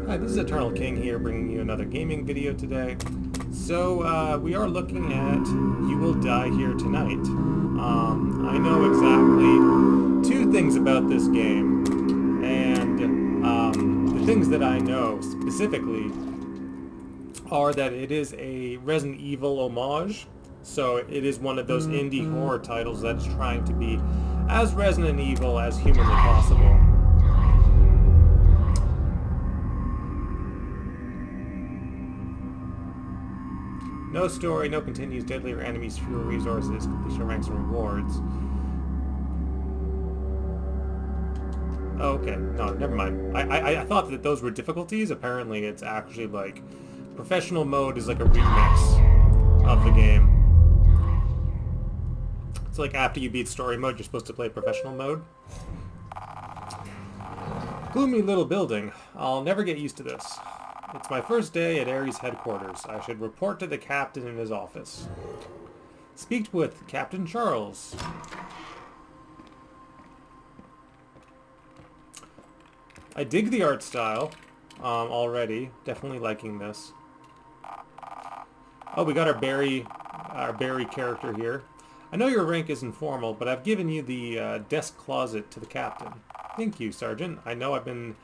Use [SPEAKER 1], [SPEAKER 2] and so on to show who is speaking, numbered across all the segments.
[SPEAKER 1] Hi, this is Eternal King here, bringing you another gaming video today. So, we are looking at You Will Die Here Tonight. I know exactly two things about this game, and the things that I know specifically are that it is a Resident Evil homage. So it is one of those indie horror titles that's trying to be as Resident Evil as humanly possible. No story, no continues, deadlier enemies, fewer resources, completion ranks and rewards. Oh, okay. No, never mind. I thought that those were difficulties. Apparently it's actually like... Professional mode is like a remix of the game. It's like after you beat story mode, you're supposed to play professional mode. Gloomy little building. I'll never get used to this. It's my first day at Ares headquarters. I should report to the captain in his office. Speak with Captain Charles. I dig the art style already. Definitely liking this. Oh, we got our Barry character here. I know your rank is informal, but I've given you the desk closet to the captain. Thank you, Sergeant. I know I've been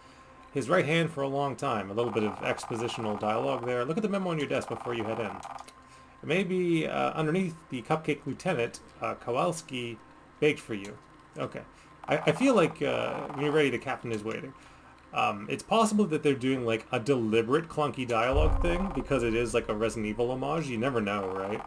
[SPEAKER 1] his right hand for a long time. A little bit of expositional dialogue there. Look at the memo on your desk before you head in. It may be underneath the Cupcake Lieutenant, Kowalski baked for you. Okay. I feel like when you're ready, the captain is waiting. It's possible that they're doing like a deliberate clunky dialogue thing because it is like a Resident Evil homage. You never know, right?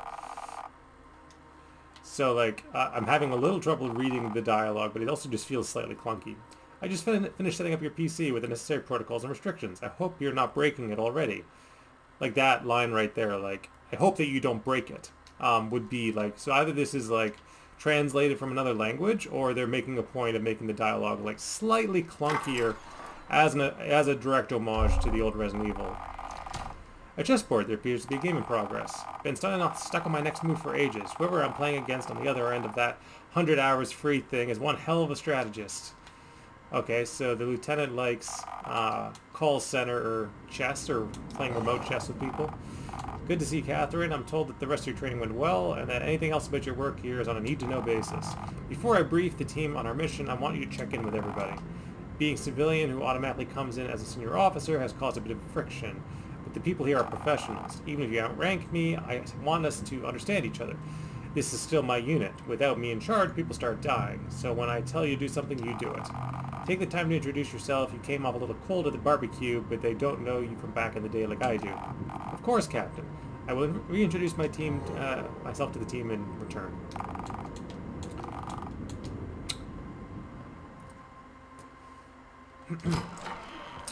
[SPEAKER 1] So like, I'm having a little trouble reading the dialogue, but it also just feels slightly clunky. I just finished setting up your PC with the necessary protocols and restrictions. I hope you're not breaking it already. Like that line right there, like, I hope that you don't break it, would be like, so either this is like translated from another language, or they're making a point of making the dialogue like slightly clunkier as a direct homage to the old Resident Evil. A chessboard, there appears to be a game in progress. Been stuck on my next move for ages. Whoever I'm playing against on the other end of that 100 hours free thing is one hell of a strategist. Okay, so the lieutenant likes call center or chess, or playing remote chess with people. Good to see Catherine. I'm told that the rest of your training went well, and that anything else about your work here is on a need-to-know basis. Before I brief the team on our mission, I want you to check in with everybody. Being civilian who automatically comes in as a senior officer has caused a bit of friction, but the people here are professionals. Even if you outrank me, I want us to understand each other. This is still my unit. Without me in charge, people start dying. So when I tell you to do something, you do it. Take the time to introduce yourself. You came off a little cold at the barbecue, but they don't know you from back in the day like I do. Of course, Captain. I will reintroduce my team, myself to the team in return.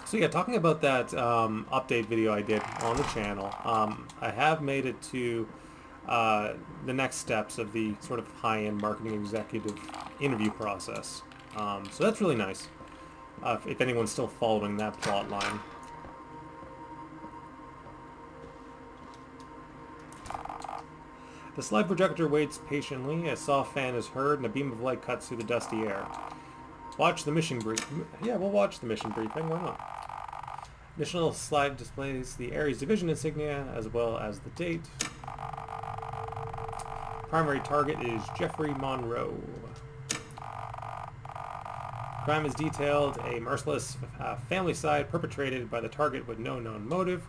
[SPEAKER 1] So yeah, talking about that update video I did on the channel, I have made it to the next steps of the sort of high-end marketing executive interview process. So that's really nice, if anyone's still following that plot line. The slide projector waits patiently. A soft fan is heard and a beam of light cuts through the dusty air. Watch the mission brief. Yeah, we'll watch the mission briefing. Why not? Additional slide displays the Ares Division insignia as well as the date. Primary target is Jeffrey Monroe. Crime is detailed, a merciless family-side perpetrated by the target with no known motive.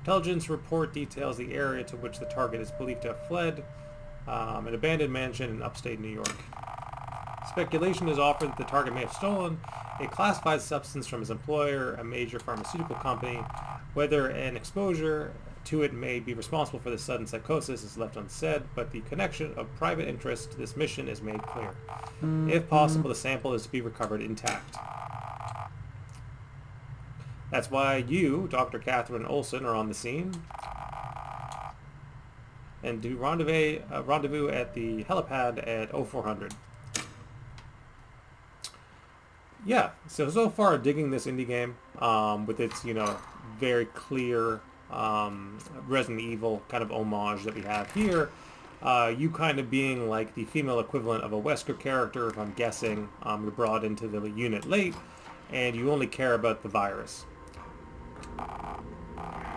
[SPEAKER 1] Intelligence report details the area to which the target is believed to have fled, an abandoned mansion in upstate New York. Speculation is offered that the target may have stolen a classified substance from his employer, a major pharmaceutical company. Whether an exposure to it may be responsible for the sudden psychosis is left unsaid, but the connection of private interest to this mission is made clear. If possible, the sample is to be recovered intact. That's why you, Dr. Catherine Olsen, are on the scene. And do rendezvous at the helipad at 0400. Yeah, so far digging this indie game, with its, very clear Resident Evil kind of homage that we have here. You kind of being like the female equivalent of a Wesker character, if I'm guessing. You're brought into the unit late, and you only care about the virus.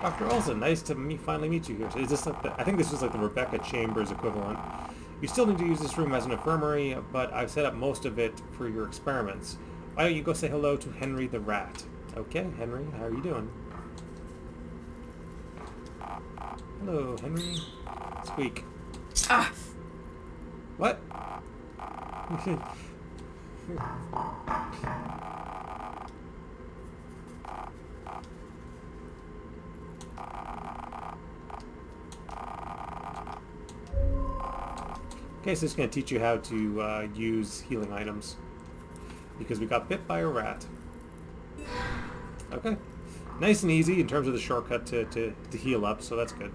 [SPEAKER 1] Dr. Olson, nice to finally meet you here. So is this like I think this was like the Rebecca Chambers equivalent. You still need to use this room as an infirmary, but I've set up most of it for your experiments. Why don't you go say hello to Henry the Rat? Okay, Henry, how are you doing? Hello, Henry. Squeak.
[SPEAKER 2] Ah!
[SPEAKER 1] What? Okay, so it's going to teach you how to use healing items. Because we got bit by a rat. Okay. Nice and easy in terms of the shortcut to heal up, so that's good.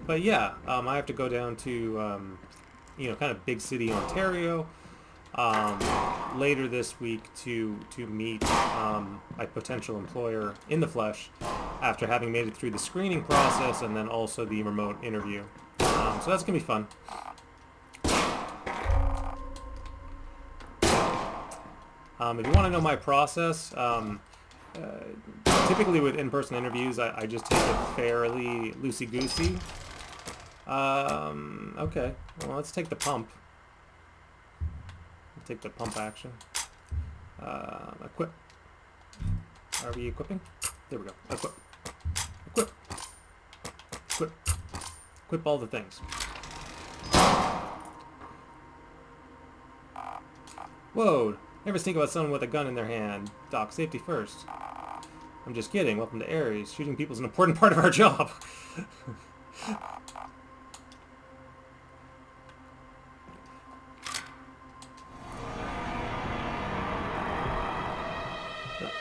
[SPEAKER 1] But yeah, I have to go down to, kind of big city Ontario later this week to meet my potential employer in the flesh after having made it through the screening process and then also the remote interview. So that's going to be fun. If you want to know my process, typically with in-person interviews, I just take it fairly loosey-goosey. Okay, well, let's take the pump. Take the pump action. Equip. Are we equipping? There we go. Equip. Equip. Equip. Equip all the things. Whoa! Never think about someone with a gun in their hand. Doc, safety first. I'm just kidding. Welcome to Ares. Shooting people is an important part of our job.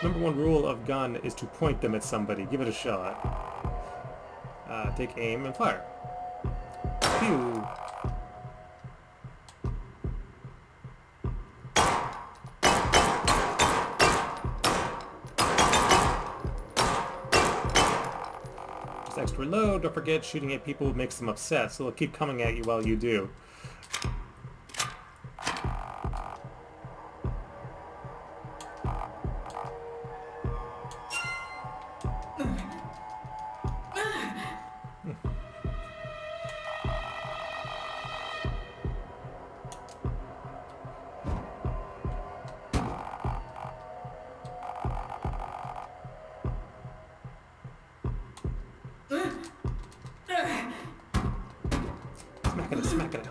[SPEAKER 1] Number one rule of gun is to point them at somebody. Give it a shot. Take aim and fire. Pew! Just extra load. Don't forget, shooting at people makes them upset, so they'll keep coming at you while you do. Smack it.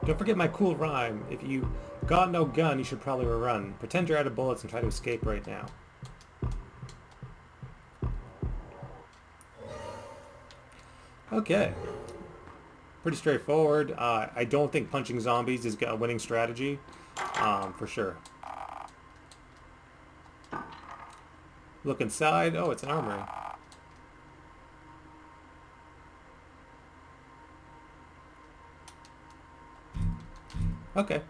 [SPEAKER 1] Don't forget my cool rhyme. If you got no gun, you should probably run. Pretend you're out of bullets and try to escape right now. Okay. Pretty straightforward. I don't think punching zombies is a winning strategy. For sure. Look inside. Oh, it's an armory. Okay.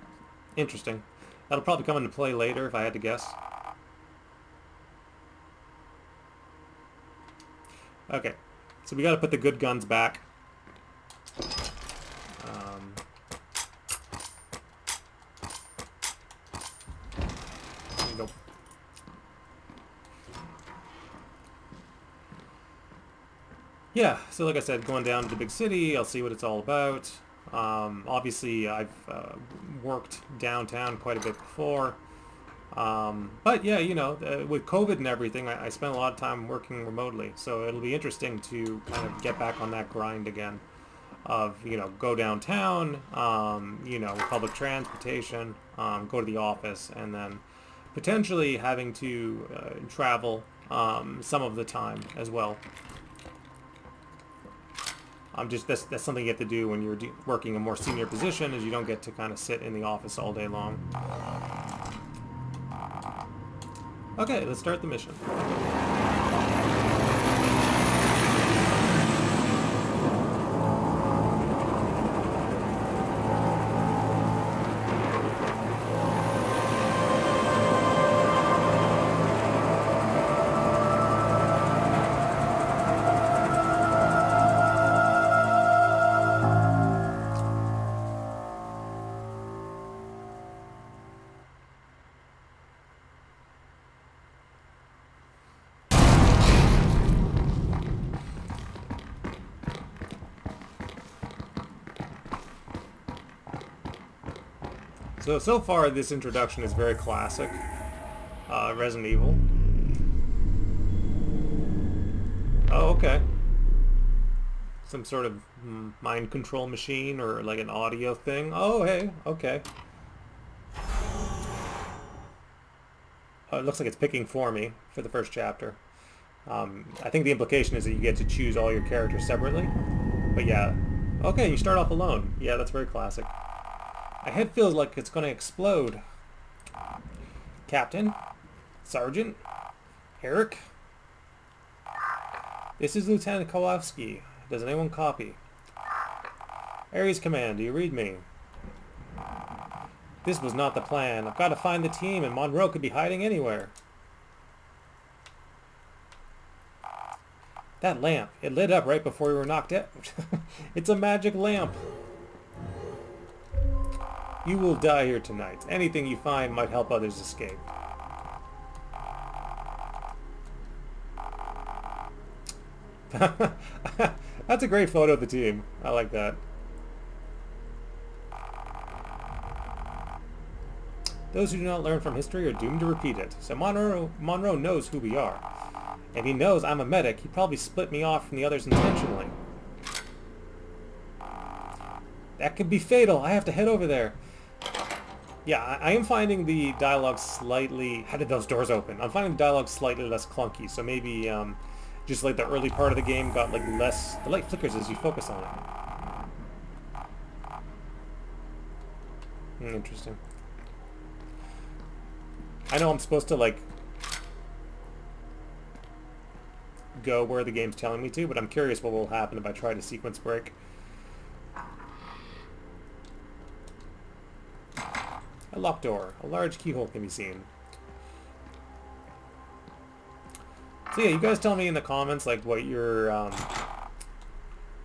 [SPEAKER 1] Interesting. That'll probably come into play later if I had to guess. Okay. So we gotta put the good guns back. There you go. Yeah, so like I said, going down to the big city, I'll see what it's all about. Obviously, I've worked downtown quite a bit before. But yeah, with COVID and everything, I spent a lot of time working remotely. So it'll be interesting to kind of get back on that grind again of, go downtown, public transportation, go to the office, and then potentially having to travel some of the time as well. That's something you have to do when you're working a more senior position, is you don't get to kind of sit in the office all day long. Okay, let's start the mission. So far, this introduction is very classic. Resident Evil. Oh, okay. Some sort of mind control machine or like an audio thing. Oh, hey, okay. It looks like it's picking for me for the first chapter. I think the implication is that you get to choose all your characters separately. But yeah, okay, you start off alone. Yeah, that's very classic. My head feels like it's going to explode. Captain? Sergeant? Eric? This is Lieutenant Kowalski. Does anyone copy? Ares Command, do you read me? This was not the plan. I've got to find the team, and Monroe could be hiding anywhere. That lamp, it lit up right before we were knocked out. It's a magic lamp. You will die here tonight. Anything you find might help others escape. That's a great photo of the team. I like that. Those who do not learn from history are doomed to repeat it. So Monroe knows who we are. If he knows I'm a medic, he probably split me off from the others intentionally. That could be fatal. I have to head over there. Yeah, I am finding the dialogue slightly... How did those doors open? I'm finding the dialogue slightly less clunky, so maybe just like the early part of the game got like less... The light flickers as you focus on it. Interesting. I know I'm supposed to like go where the game's telling me to, but I'm curious what will happen if I try to sequence break. A locked door. A large keyhole can be seen. So yeah, you guys tell me in the comments like what your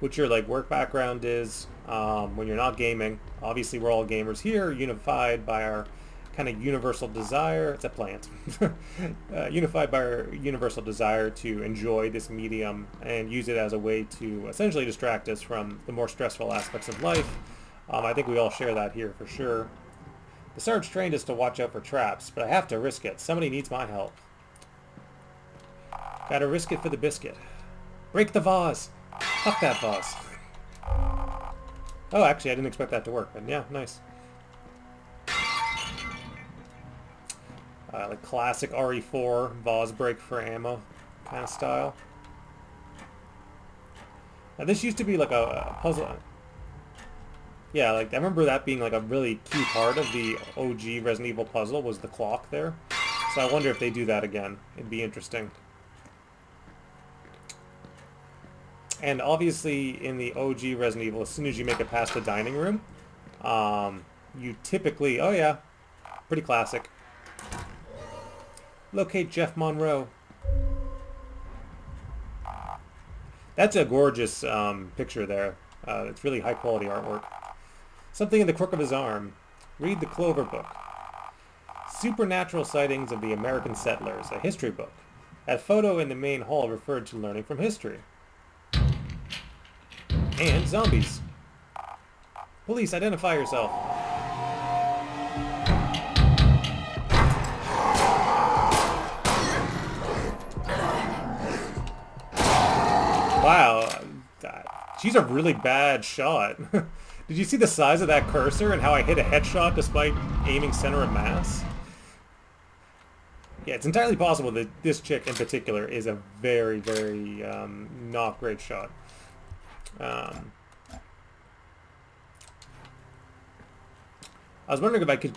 [SPEAKER 1] like work background is when you're not gaming. Obviously, we're all gamers here, unified by our kind of universal desire. It's a plant. Unified by our universal desire to enjoy this medium and use it as a way to essentially distract us from the more stressful aspects of life. I think we all share that here for sure. The Sarge trained us to watch out for traps, but I have to risk it. Somebody needs my help. Gotta risk it for the biscuit. Break the vase! Fuck that vase. Oh, actually, I didn't expect that to work, but yeah, nice. Like classic RE4 vase break for ammo kind of style. Now this used to be like a puzzle. Yeah, like I remember that being like a really key part of the OG Resident Evil puzzle was the clock there. So I wonder if they do that again. It'd be interesting. And obviously in the OG Resident Evil, as soon as you make it past the dining room, you typically, oh yeah, pretty classic. Locate Jeff Monroe. That's a gorgeous picture there. It's really high quality artwork. Something in the crook of his arm. Read the Clover Book. Supernatural Sightings of the American Settlers, a history book. That photo in the main hall referred to learning from history. And zombies. Police, identify yourself. Wow, she's a really bad shot. Did you see the size of that cursor and how I hit a headshot despite aiming center of mass? Yeah, it's entirely possible that this chick in particular is a very, very not great shot. I was wondering if I could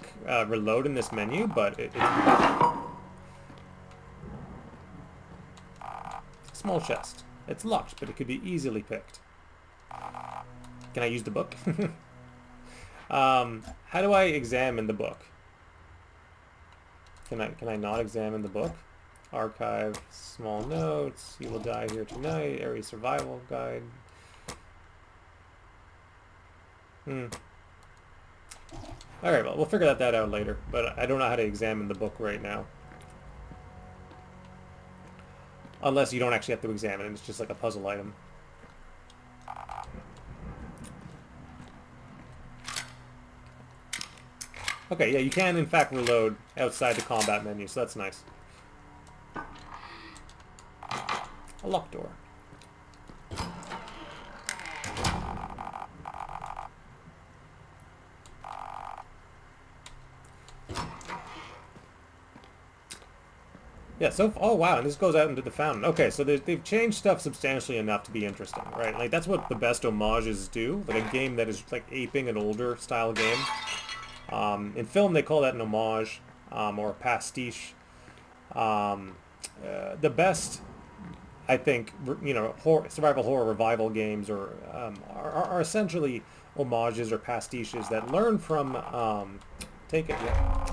[SPEAKER 1] reload in this menu, but it's... Small chest. It's locked, but it could be easily picked. Can I use the book? How do I examine the book? Can I not examine the book? Archive, small notes, you will die here tonight, area survival guide. Alright, well, we'll figure that out later, but I don't know how to examine the book right now. Unless you don't actually have to examine it, it's just like a puzzle item. Okay, yeah, you can in fact reload outside the combat menu, so that's nice. A locked door. Yeah, so, oh wow, and this goes out into the fountain. Okay, so they've changed stuff substantially enough to be interesting, right? Like, that's what the best homages do. Like, a game that is, like, aping an older style game. In film, they call that an homage, or a pastiche. The best, I think, survival horror revival games are essentially homages or pastiches that learn from, take it, yeah.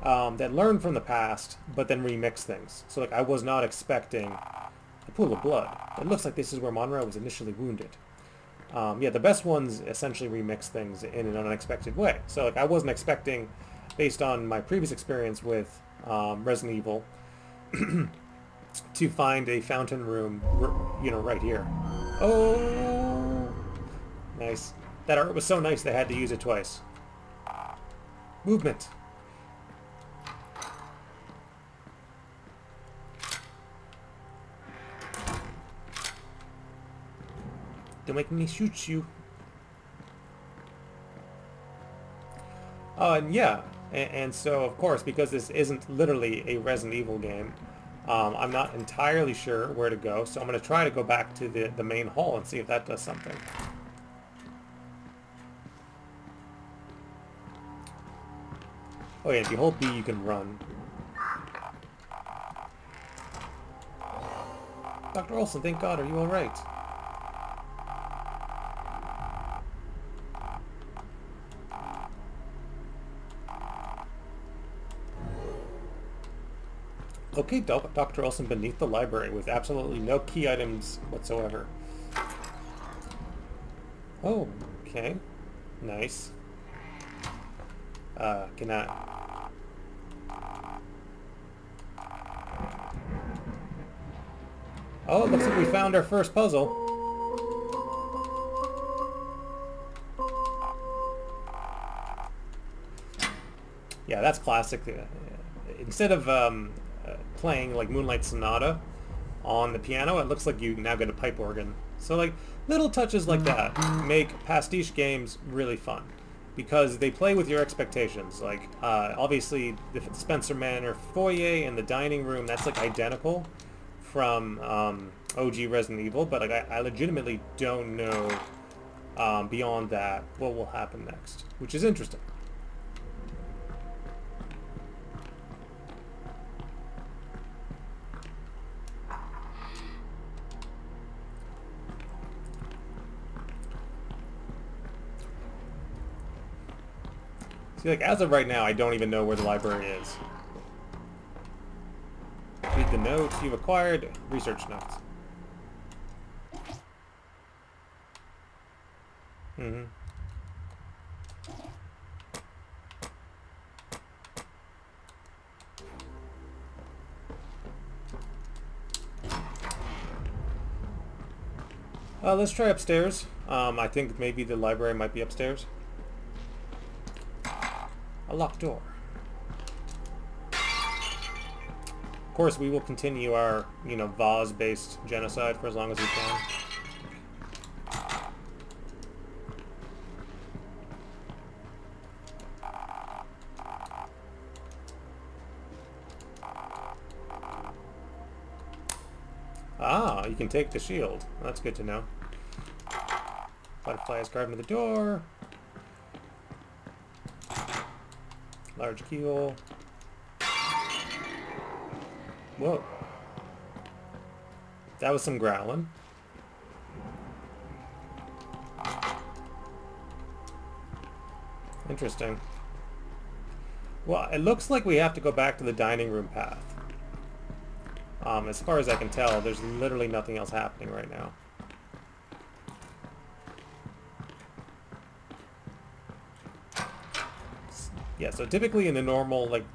[SPEAKER 1] That learn from the past, but then remix things. So, like, I was not expecting a pool of blood. It looks like this is where Monroe was initially wounded. Yeah, the best ones essentially remix things in an unexpected way. So, like, I wasn't expecting, based on my previous experience with Resident Evil, to find a fountain room, right here. Oh, nice. That art was so nice they had to use it twice. Movement. Don't make me shoot you. Oh, and yeah, and so of course, because this isn't literally a Resident Evil game, I'm not entirely sure where to go, so I'm going to try to go back to the main hall and see if that does something. Oh yeah, if you hold B, you can run. Dr. Olson, thank God, are you alright? Okay, Dr. Olson beneath the library with absolutely no key items whatsoever. Oh, okay. Nice. Can I... Oh, it looks like we found our first puzzle. Yeah, that's classic. Instead of playing like Moonlight Sonata on the piano, it looks like you now get a pipe organ. So like little touches like that make pastiche games really fun because they play with your expectations. Like obviously the Spencer Manor foyer and the dining room, that's like identical from OG Resident Evil, but like I legitimately don't know beyond that what will happen next, which is interesting. See, like, as of right now, I don't even know where the library is. Read the notes you've acquired. Research notes. Mm-hmm. Let's try upstairs. I think maybe the library might be upstairs. A locked door. Of course, we will continue our, Vaz-based genocide for as long as we can. Ah, you can take the shield. That's good to know. Butterfly is guarding the door. Large keyhole. Whoa. That was some growling. Interesting. Well, it looks like we have to go back to the dining room path. As far as I can tell, there's literally nothing else happening right now. Yeah, so typically in the normal, like...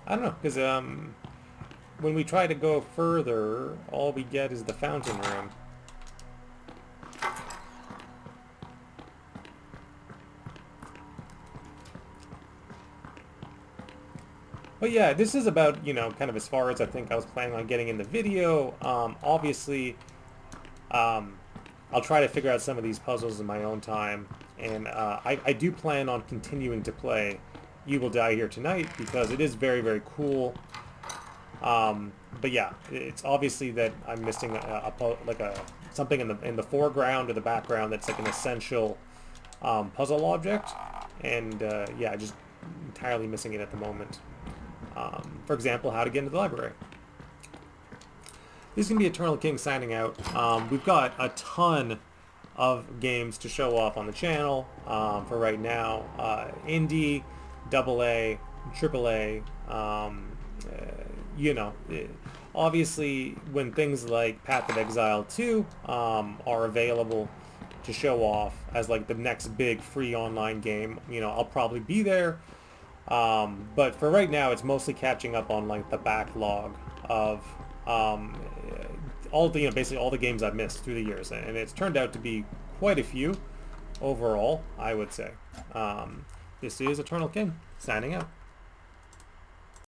[SPEAKER 1] I don't know, because, when we try to go further, all we get is the fountain room. But yeah, this is about, you know, kind of as far as I think I was planning on getting in the video. Obviously, I'll try to figure out some of these puzzles in my own time. And I do plan on continuing to play You Will Die Here Tonight because it is very, very cool. But yeah, it's obviously that I'm missing something in the foreground or the background that's like an essential puzzle object. And yeah, just entirely missing it at the moment. For example, how to get into the library. This is going to be Eternal King signing out. We've got a ton of games to show off on the channel for right now. Indie, AA, AAA, you know, obviously when things like Path of Exile 2 are available to show off as like the next big free online game, you know, I'll probably be there. But for right now, it's mostly catching up on like the backlog of all the, you know, basically all the games I've missed through the years, and it's turned out to be quite a few overall, I would say. This is Eternal King signing out.